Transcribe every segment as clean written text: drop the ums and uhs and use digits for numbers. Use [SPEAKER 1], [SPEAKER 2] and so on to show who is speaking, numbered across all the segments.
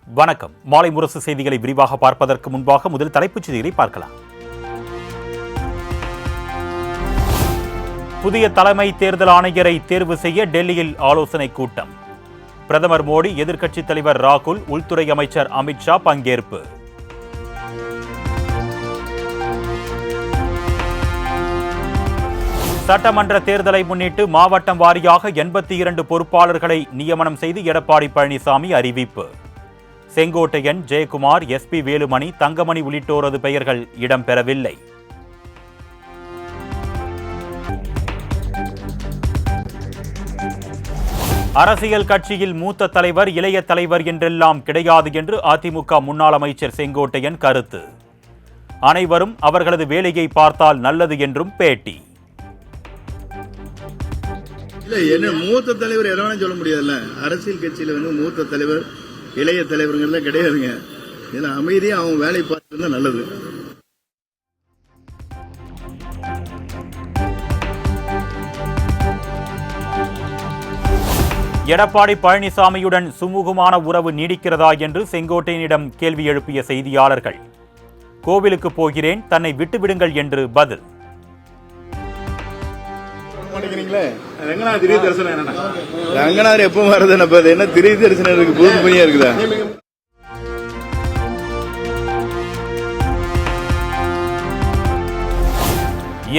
[SPEAKER 1] வணக்கம். மாலை முரசு செய்திகளை விரிவாக பார்ப்பதற்கு முன்பாக முதல் தலைப்புச் செய்திகளை பார்க்கலாம். புதிய தலைமை தேர்தல் ஆணையரை தேர்வு செய்ய டெல்லியில் ஆலோசனை கூட்டம். பிரதமர் மோடி, எதிர்க்கட்சித் தலைவர் ராகுல், உள்துறை அமைச்சர் அமித்ஷா பங்கேற்பு. சட்டமன்ற தேர்தலை முன்னிட்டு மாவட்டம் வாரியாக 82 பொறுப்பாளர்களை நியமனம் செய்து எடப்பாடி பழனிசாமி அறிவிப்பு. செங்கோட்டையன், ஜெயக்குமார், SP வேலுமணி, தங்கமணி உள்ளிட்டோரது பெயர்கள் இடம்பெறவில்லை. அரசியல் கட்சியில் மூத்த தலைவர், இளைய தலைவர் என்றெல்லாம் கிடையாது என்று அதிமுக முன்னாள் அமைச்சர் செங்கோட்டையன் கருத்து. அனைவரும் அவர்களது வேலையை பார்த்தால் நல்லது என்றும் பேட்டி.
[SPEAKER 2] இல்ல, என்ன மூத்த தலைவர் எதனாலும் சொல்ல முடியாதுல்ல. அரசியல் கட்சியில மூத்த தலைவர், இளைய தலைவர்கள்லாம் கிடையாதுங்க. இதுல அமைதியா அவங்க வேலை பார்த்துருந்தா நல்லது.
[SPEAKER 1] எடப்பாடி பழனிசாமியுடன் சுமூகமான உறவு நீடிக்கிறதா என்று செங்கோட்டையனிடம் கேள்வி எழுப்பிய செய்தியாளர்கள், கோவிலுக்கு போகிறேன், தன்னை விட்டுவிடுங்கள் என்று பதில்.
[SPEAKER 2] ரங்கநாதர் எப்ப வருது? என்ன திடீர் தரிசனம் இருக்கு? புது பணியா இருக்குதா?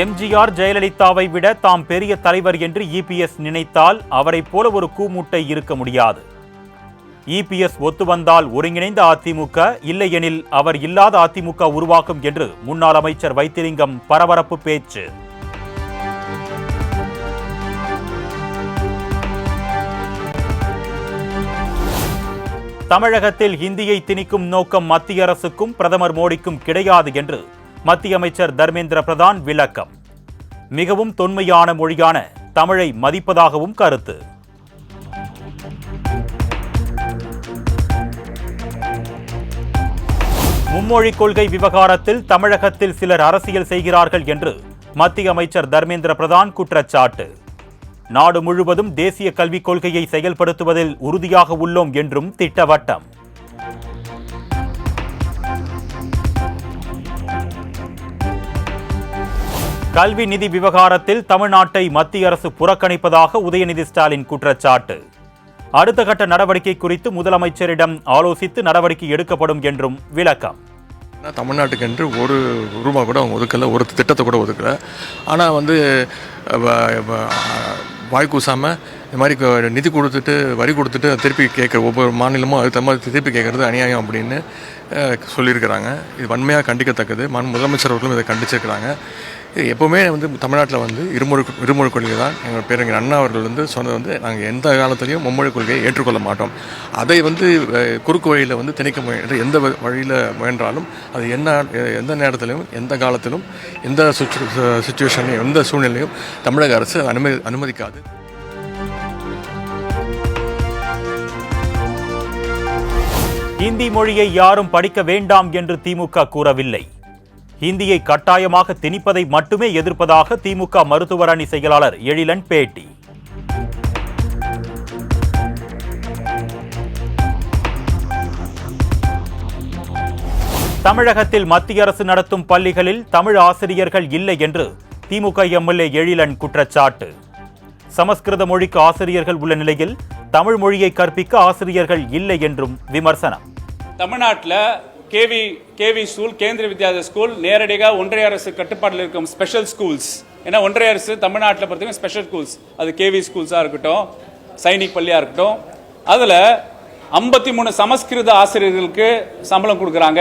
[SPEAKER 1] எம்ஜிஆர், ஜெயலலிதாவை விட தாம் பெரிய தலைவர் என்று EPS நினைத்தால் அவரை போல ஒரு கூமுட்டை இருக்க முடியாது. EPS ஒத்து வந்தால் ஒருங்கிணைந்த அதிமுக, இல்லையெனில் அவர் இல்லாத அதிமுக உருவாக்கும் என்று முன்னாள் அமைச்சர் வைத்திலிங்கம் பரபரப்பு பேச்சு. தமிழகத்தில் ஹிந்தியை திணிக்கும் நோக்கம் மத்திய அரசுக்கும் பிரதமர் மோடிக்கும் கிடையாது என்று மத்திய அமைச்சர் தர்மேந்திர பிரதான் விளக்கம். மிகவும் தொன்மையான மொழியான தமிழை மதிப்பதாகவும் கருத்து. மும்மொழிக் கொள்கை விவகாரத்தில் தமிழகத்தில் சிலர் அரசியல் செய்கிறார்கள் என்று மத்திய அமைச்சர் தர்மேந்திர பிரதான் குற்றச்சாட்டு. நாடு முழுவதும் தேசிய கல்விக் கொள்கையை செயல்படுத்துவதில் உறுதியாக உள்ளோம் என்றும் திட்டவட்டம். கல்வி நிதி விவகாரத்தில் தமிழ்நாட்டை மத்திய அரசு புறக்கணிப்பதாக உதயநிதி ஸ்டாலின் குற்றச்சாட்டு. அடுத்த கட்ட நடவடிக்கை குறித்து முதலமைச்சரிடம் ஆலோசித்து நடவடிக்கை எடுக்கப்படும் என்றும் விளக்கம்.
[SPEAKER 3] தமிழ்நாட்டுக்கு என்று ஒரு ரூபா கூட அவங்க ஒதுக்கலை, ஒரு திட்டத்தை கூட ஒதுக்கலை. ஆனால் வாய் கூசாமல் இந்த மாதிரி நிதி கொடுத்துட்டு வரி கொடுத்துட்டு திருப்பி கேட்குற ஒவ்வொரு மாநிலமும் அது மாதிரி திருப்பி கேட்குறது அநியாயம் அப்படின்னு சொல்லியிருக்கிறாங்க. இது வன்மையாக கண்டிக்கத்தக்கது. முதலமைச்சர் அவர்களும் இதை கண்டிச்சிருக்கிறாங்க. எப்போவுமே தமிழ்நாட்டில் இருமொழி கொள்கை தான். எங்கள் பேரறிஞர் அண்ணா அவர்கள் சொன்னது நாங்கள் எந்த காலத்திலையும் மும்மொழி கொள்கையை ஏற்றுக்கொள்ள மாட்டோம். அதை குறுக்கு வழியில் திணிக்க முயன்ற எந்த வழியில் முயன்றாலும் அது எந்த நேரத்திலும் எந்த காலத்திலும் எந்த சுச்சுவேஷன்லையும் எந்த சூழ்நிலையும் தமிழக அரசு அனுமதிக்காது.
[SPEAKER 1] ஹிந்தி மொழியை யாரும் படிக்க வேண்டாம் என்று திமுக கூறவில்லை. ஹிந்தியை கட்டாயமாக திணிப்பதை மட்டுமே எதிர்ப்பதாக திமுக மருத்துவர் அணி செயலாளர் எழிலன் பேட்டி. தமிழகத்தில் மத்திய அரசு நடத்தும் பள்ளிகளில் தமிழ் ஆசிரியர்கள் இல்லை என்று திமுக MLA எழிலன் குற்றச்சாட்டு. சமஸ்கிருத மொழிக்கு ஆசிரியர்கள் உள்ள நிலையில் தமிழ் மொழியை கற்பிக்க ஆசிரியர்கள் இல்லை என்றும் விமர்சனம்.
[SPEAKER 4] தமிழ்நாட்டில் KV school, Kendriya Vidyalaya school நேரடியாக ஒன்றிய அரசு கட்டுப்பாட்டில் இருக்கும் ஸ்பெஷல் ஸ்கூல்ஸ். ஏன்னா ஒன்றிய அரசு தமிழ்நாட்டில் பொறுத்தவரைக்கும் ஸ்பெஷல் ஸ்கூல்ஸ், அது கேவி ஸ்கூல்ஸாக இருக்கட்டும், சைனிக் பள்ளியாக இருக்கட்டும், அதில் 53 சமஸ்கிருத ஆசிரியர்களுக்கு சம்பளம் கொடுக்குறாங்க,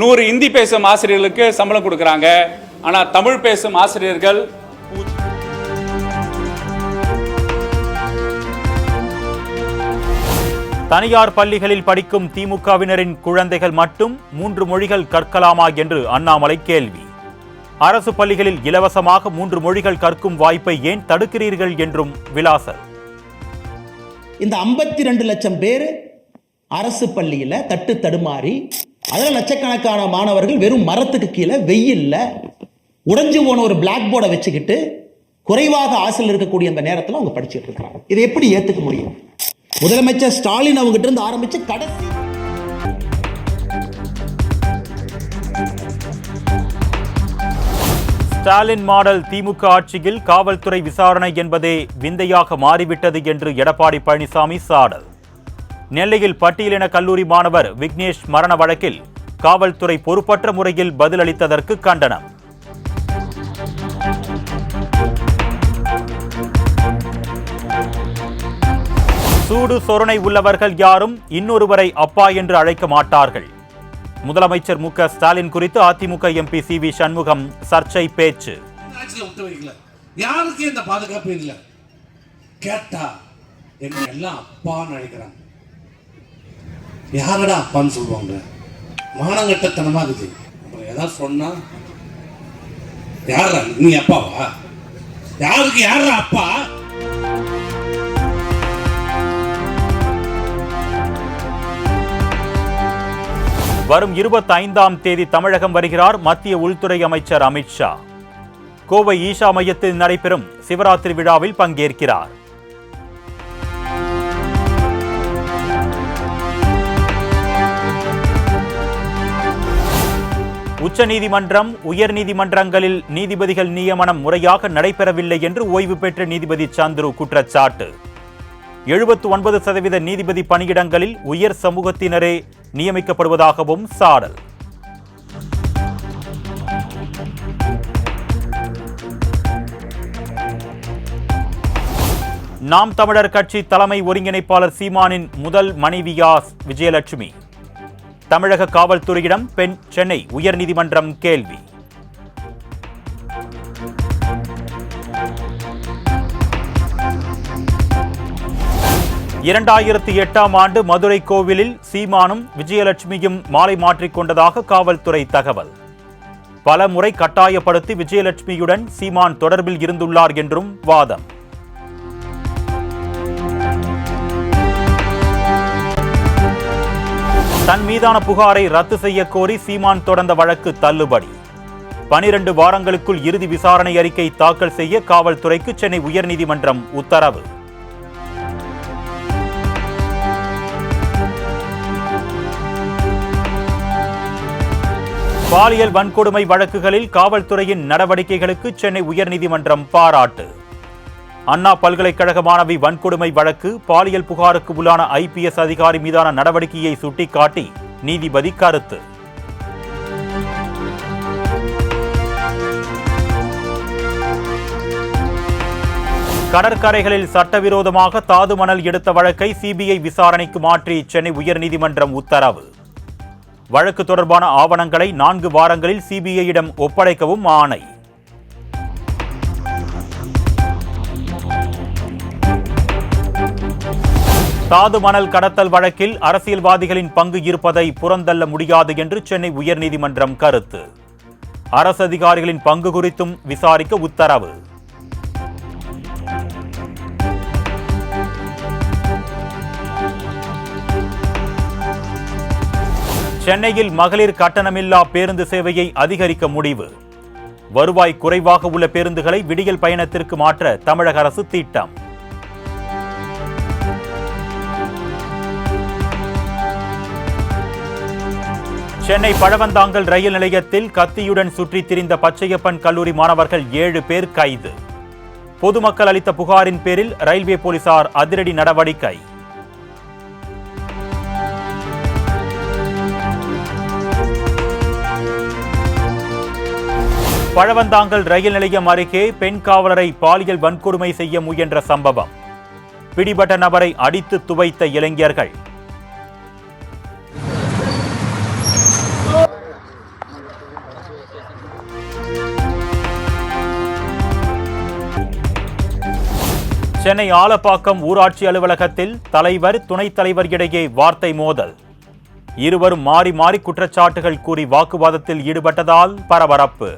[SPEAKER 4] 100 இந்தி பேசும் ஆசிரியர்களுக்கு சம்பளம் கொடுக்குறாங்க. ஆனால் தமிழ் பேசும் ஆசிரியர்கள்
[SPEAKER 1] தனியார் பள்ளிகளில் படிக்கும் திமுகவினரின் குழந்தைகள் மட்டும் 3 மொழிகள் கற்கலாமா என்று அண்ணாமலை கேள்வி. அரசு பள்ளிகளில் இலவசமாக 3 மொழிகள் கற்கும் வாய்ப்பை ஏன் தடுக்கிறீர்கள் என்றும் விலாசல்.
[SPEAKER 5] இந்த 52 லட்சம் பேர் அரசு பள்ளியில் தட்டு தடுமாறி, அதில் லட்சக்கணக்கான மாணவர்கள் வெறும் மரத்துக்கு கீழே வெயில்ல உடைஞ்சு போன ஒரு பிளாக் போர்டை வச்சுக்கிட்டு குறைவாக ஆசையில் இருக்கக்கூடிய அந்த நேரத்தில் அவங்க படிச்சுட்டு இருக்காங்க. இதை எப்படி ஏற்றுக்க முடியும்? முதலமைச்சர் ஸ்டாலின் அவங்ககிட்ட இருந்து ஆரம்பிச்சு கடைசி
[SPEAKER 1] ஸ்டாலின் மாடல் திமுக ஆட்சியில் காவல்துறை விசாரணை என்பதே விந்தையாக மாறிவிட்டது என்று எடப்பாடி பழனிசாமி சாடல். நெல்லையில் பட்டியலின கல்லூரி மாணவர் விக்னேஷ் மரண வழக்கில் காவல்துறை பொறுப்பற்ற முறையில் பதிலளித்ததற்கு கண்டனம். சூடு சொரணை உள்ளவர்கள் யாரும் இன்னொருவரை அப்பா என்று அழைக்க மாட்டார்கள். முதலமைச்சர் மு க ஸ்டாலின் குறித்து அதிமுக எம்பி சி.வி. சண்முகம் சர்ச்சை பேச்சு.
[SPEAKER 6] யாருக்கு இந்த பாதுகாப்பு இல்லை கேட்டா என்ன எல்லாம் அப்பான்னு அழைக்கிறாங்க. யாரடா அப்பான்னு சொல்லுவாங்க? மானங்கட்டத்தனமா இருக்குது. அப்புறம் ஏதாவது சொன்னா யாரா நீ அப்பாவா? யாருக்கு யாரா அப்பா?
[SPEAKER 1] வரும் 25ஆம் தேதி தமிழகம் வருகிறார் மத்திய உள்துறை அமைச்சர் அமித்ஷா. கோவை ஈஷா மையத்தில் நடைபெறும் சிவராத்திரி விழாவில் பங்கேற்கிறார். உச்சநீதிமன்றம், உயர்நீதிமன்றங்களில் நீதிபதிகள் நியமனம் முறையாக நடைபெறவில்லை என்று ஓய்வு பெற்ற நீதிபதி சந்துரு குற்றச்சாட்டு. 79% நீதிபதி பணியிடங்களில் உயர் சமூகத்தினரே நியமிக்கப்படுவதாகவும் சாடல். நாம் தமிழர் கட்சி தலைமை ஒருங்கிணைப்பாளர் சீமானின் முதல் மனைவியா விஜயலட்சுமி. தமிழக காவல்துறையிடம் பெண் சென்னை உயர்நீதிமன்றம் கேள்வி. இரண்டாயிரத்து 8ஆம் ஆண்டு மதுரை கோவிலில் சீமானும் விஜயலட்சுமியும் மாலை மாற்றிக் கொண்டதாக காவல்துறை தகவல். பல முறை கட்டாயப்படுத்தி விஜயலட்சுமியுடன் சீமான் தொடர்பில் இருந்துள்ளார் என்றும் வாதம். தன் மீதான புகாரை ரத்து செய்ய கோரி சீமான் தொடர்ந்த வழக்கு தள்ளுபடி. 12 வாரங்களுக்குள் இறுதி விசாரணை அறிக்கை தாக்கல் செய்ய காவல்துறைக்கு சென்னை உயர்நீதிமன்றம் உத்தரவு. பாலியல் வன்கொடுமை வழக்குகளில் காவல்துறையின் நடவடிக்கைகளுக்கு சென்னை உயர்நீதிமன்றம் பாராட்டு. அண்ணா பல்கலைக்கழக மாணவி வன்கொடுமை வழக்கு பாலியல் புகாருக்கு உள்ளான IPS அதிகாரி மீதான நடவடிக்கையை சுட்டிக்காட்டி நீதிபதி கருத்து. கடற்கரைகளில் சட்டவிரோதமாக தாது மணல் எடுத்த வழக்கை CBI விசாரணைக்கு மாற்றி சென்னை உயர்நீதிமன்றம் உத்தரவு. வழக்கு தொடர்பான ஆவணங்களை 4 வாரங்களில் CBI-இடம் ஒப்படைக்கவும் ஆணை. தாது மணல் கடத்தல் வழக்கில் அரசியல்வாதிகளின் பங்கு இருப்பதை புறந்தள்ள முடியாது என்று சென்னை உயர்நீதிமன்றம் கருத்து. அரசு அதிகாரிகளின் பங்கு குறித்தும் விசாரிக்க உத்தரவு. சென்னையில் மகளிர் கட்டணமில்லா பேருந்து சேவையை அதிகரிக்க முடிவு. வருவாய் குறைவாக உள்ள பேருந்துகளை விடியல் பயணத்திற்கு மாற்ற தமிழக அரசு திட்டம். சென்னை பழவந்தாங்கல் ரயில் நிலையத்தில் கத்தியுடன் சுற்றித் திரிந்த பச்சையப்பன் கல்லூரி மாணவர்கள் 7 பேர் கைது. பொதுமக்கள் அளித்த புகாரின் பேரில் ரயில்வே போலீசார் அதிரடி நடவடிக்கை. பழவந்தாங்கல் ரயில் நிலையம் அருகே பெண் காவலரை பாலியல் வன்கொடுமை செய்ய முயன்ற சம்பவம். பிடிபட்ட நபரை அடித்து துவைத்த இளைஞர்கள். சென்னை ஆலப்பாக்கம் ஊராட்சி அலுவலகத்தில் தலைவர், துணைத் தலைவர் இடையே வார்த்தை மோதல். இருவரும் மாறி மாறி குற்றச்சாட்டுகள் கூறி வாக்குவாதத்தில் ஈடுபட்டதால் பரபரப்பு.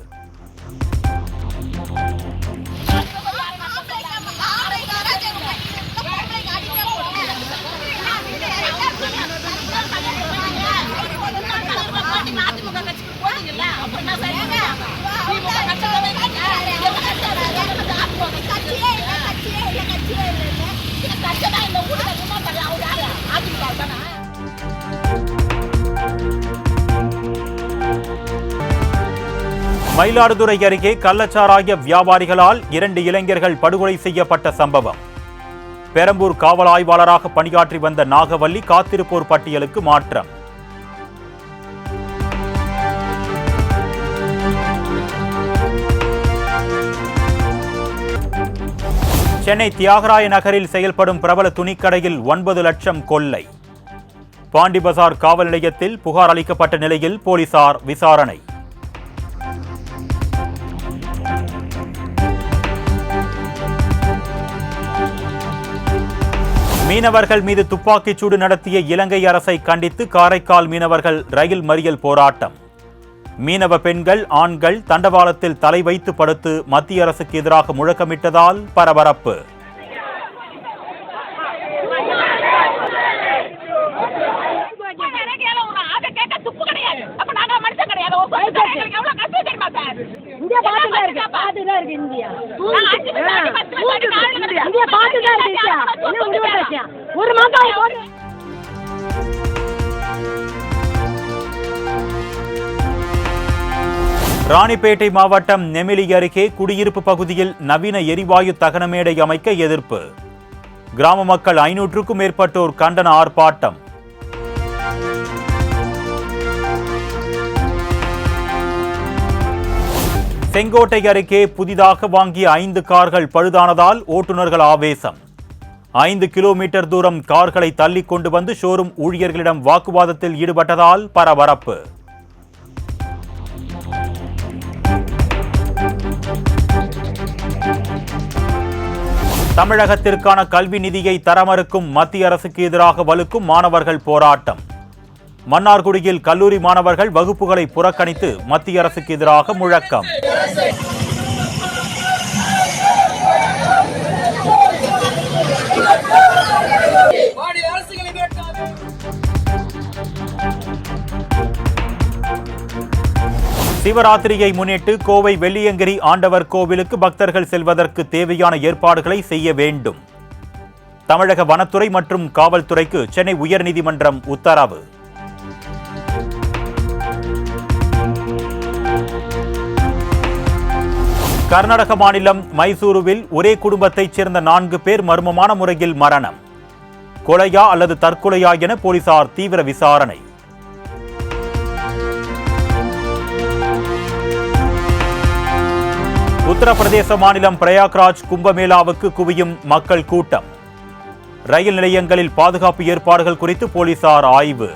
[SPEAKER 1] மயிலாடுதுறை அருகே கள்ளச்சாராய வியாபாரிகளால் 2 இளைஞர்கள் படுகொலை செய்யப்பட்ட சம்பவம். பெரம்பூர் காவல் ஆய்வாளராக பணியாற்றி வந்த நாகவல்லி காத்திருப்போர் பட்டியலுக்கு மாற்றம். சென்னை தியாகராய நகரில் செயல்படும் பிரபல துணிக்கடையில் 9 லட்சம் கொள்ளை. பாண்டி பஜார் காவல் நிலையத்தில் புகார் அளிக்கப்பட்ட நிலையில் போலீசார் விசாரணை. மீனவர்கள் மீது துப்பாக்கிச்சூடு நடத்திய இலங்கை அரசை கண்டித்து காரைக்கால் மீனவர்கள் ரயில் மறியல் போராட்டம். மீனவ பெண்கள், ஆண்கள் தண்டவாளத்தில் தலை வைத்து படுத்து மத்திய அரசுக்கு எதிராக முழக்கமிட்டதால் பரபரப்பு. ராணிப்பேட்டை மாவட்டம் நெமிலி அருகே குடியிருப்பு பகுதியில் நவீன எரிவாயு தகனமேடை அமைக்க எதிர்ப்பு. கிராம மக்கள் 500க்கும் மேற்பட்டோர் கண்டன ஆர்ப்பாட்டம். செங்கோட்டை அருகே புதிதாக வாங்கிய 5 கார்கள் பழுதானதால் ஓட்டுநர்கள் ஆவேசம். 5 கிலோமீட்டர் தூரம் கார்களை தள்ளி கொண்டு வந்து ஷோரூம் ஊழியர்களிடம் வாக்குவாதத்தில் ஈடுபட்டதால் பரபரப்பு. தமிழகத்திற்கான கல்வி நிதியை தர மறுக்கும் மத்திய அரசுக்கு எதிராக வலுக்கும் மாணவர்கள் போராட்டம். மன்னார்குடியில் கல்லூரி மாணவர்கள் வகுப்புகளை புறக்கணித்து மத்திய அரசுக்கு எதிராக முழக்கம். சிவராத்திரியை முன்னிட்டு கோவை வெள்ளியங்கிரி ஆண்டவர் கோவிலுக்கு பக்தர்கள் செல்வதற்கு தேவையான ஏற்பாடுகளை செய்ய வேண்டும். தமிழக வனத்துறை மற்றும் காவல்துறைக்கு சென்னை உயர்நீதிமன்றம் உத்தரவு. கர்நாடக மாநிலம் மைசூருவில் ஒரே குடும்பத்தைச் சேர்ந்த 4 பேர் மர்மமான முறையில் மரணம். கொலையா அல்லது தற்கொலையா என போலீசார் தீவிர விசாரணை. உத்தரப்பிரதேச மாநிலம் பிரயாக்ராஜ் கும்பமேளாவுக்கு குவியும் மக்கள் கூட்டம். ரயில் நிலையங்களில் பாதுகாப்பு ஏற்பாடுகள் குறித்து போலீசார் ஆய்வு.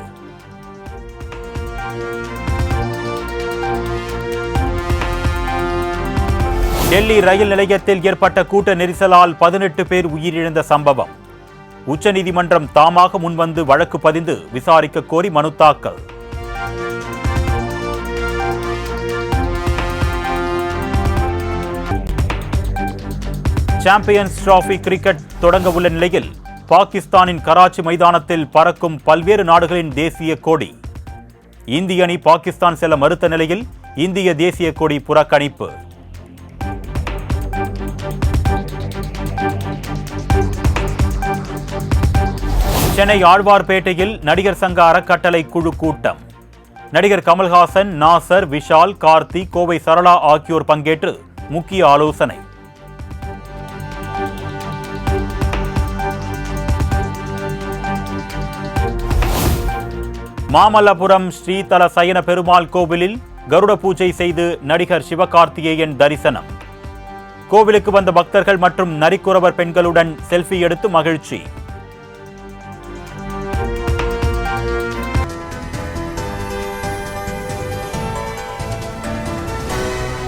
[SPEAKER 1] டெல்லி ரயில் நிலையத்தில் ஏற்பட்ட கூட்ட நெரிசலால் 18 பேர் உயிரிழந்த சம்பவம். உச்சநீதிமன்றம் தாமாக முன்வந்து வழக்கு பதிந்து விசாரிக்க கோரி மனு தாக்கல். சாம்பியன்ஸ் டிராபி கிரிக்கெட் தொடங்க உள்ள நிலையில் பாகிஸ்தானின் கராச்சி மைதானத்தில் பறக்கும் பல்வேறு நாடுகளின் தேசிய கொடி. இந்திய அணி பாகிஸ்தான் செல்ல மறுத்த நிலையில் இந்திய தேசிய கொடி புறக்கணிப்பு. சென்னை ஆழ்வார்பேட்டையில் நடிகர் சங்க அறக்கட்டளை குழு கூட்டம். நடிகர் கமல்ஹாசன், நாசர், விஷால், கார்த்தி, கோவை சரளா ஆகியோர் பங்கேற்று முக்கிய ஆலோசனை. மாமல்லபுரம் ஸ்ரீதல சயன பெருமாள் கோவிலில் கருட பூஜை செய்து நடிகர் சிவகார்த்திகேயன் தரிசனம். கோவிலுக்கு வந்த பக்தர்கள் மற்றும் நரிக்குறவர் பெண்களுடன் செல்ஃபி எடுத்து மகிழ்ச்சி.